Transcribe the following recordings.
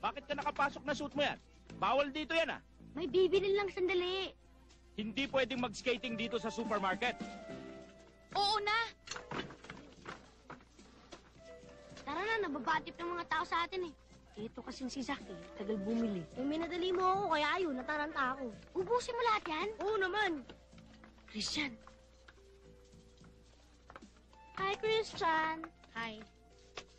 Bakit ka nakapasok na suit mo yan? Bawal dito yan ah. May bibili lang sandali. Hindi pwedeng mag-skating dito sa supermarket. Oo na! Tara na, nababatip ng mga tao sa atin eh. Ito kasing si Zack eh, tagal bumili. Eh, minadali mo ako, kaya ayun, nataranta ako. Ubusin mo lahat yan? Oo naman. Christian. Hi, Christian. Hi.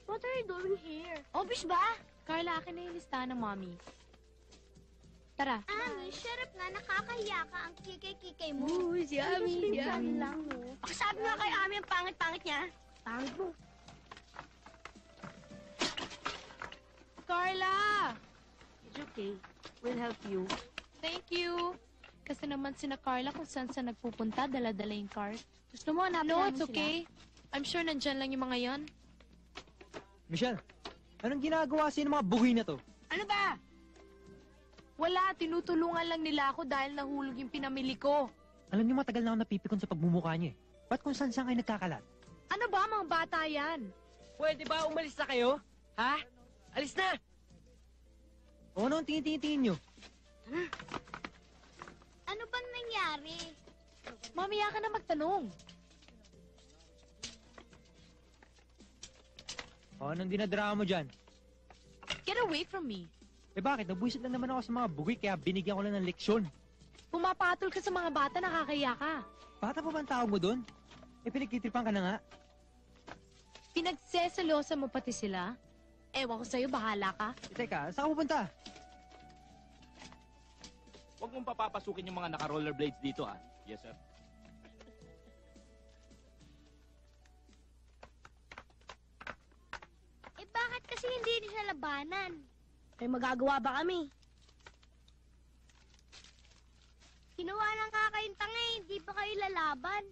What are you doing here? Obvious ba? Carla, akin na yung listahan ng mommy. Tara. Ami, sheriff na, nakakahiya ka ang kikay-kikay mo. Uy, si Ami, si Ami. lang mo. Pakisabi nga kay Ami ang pangit-pangit niya. Pangit mo. Carla! It's okay. We'll help you. Thank you. Kasi naman sina Carla kung saan sa nagpupunta, dala-dala yung cart. Gusto mo hanapin No, namin it's okay. I'm sure nandyan lang yung mga yon. Michelle, anong ginagawa sa'yo ng mga buhay na to? Ano ba? Wala, tinutulungan lang nila ako dahil nahulog yung pinamili ko. Alam niyo matagal na ako napipikon sa pagmumukha niyo eh. Ba't kung saan kayo nagkakalat? Ano ba, mga bata yan? Pwede ba umalis na kayo? Ha? Alis na! O ano ang tingin-tingin niyo? Ano bang nangyari? Mamaya ka na magtanong. O anong dinadrama mo dyan? Get away from me. Eh bakit? Nabwisit lang naman ako sa mga buhay kaya binigyan ko lang ng leksyon. Pumapatol ka sa mga bata, nakakaya ka. Bata pa ba ang tawag mo doon? Eh pinagtitripan ka na nga. Pinagseselosa mo pati sila? Ewan ko sa'yo, bahala ka. Eh, teka, saan ka pupunta? Huwag mong papapasukin yung mga naka-rollerblades dito ah. Yes, sir. Eh bakit kasi hindi siya labanan? May magagawa ba kami? Ginawa lang ka kayong tanga eh, hindi pa kayo lalaban.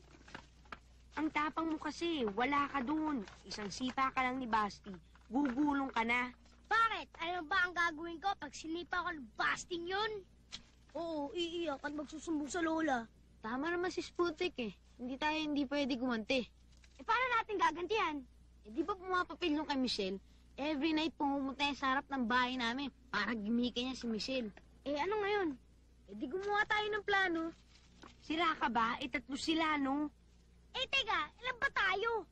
Ang tapang mo kasi, wala ka dun. Isang sipa ka lang ni Basti. Gugulong ka na. Bakit? Ano ba ang gagawin ko pag sinipa ko ng Basting yun? Oo, iiyak at magsusumbong sa lola. Tama naman si Sputik eh. Hindi pwede gumanti. Eh paano natin gagantihan? Eh di ba pumapapil nung kay Michelle? Every night pumunta sa harap ng bahay namin para gimikin niya si Michelle. Eh ano ngayon? Eh di gumawa tayo ng plano. Sira ka ba? Eh tatlo sila, no? Eh teka, ilan ba tayo?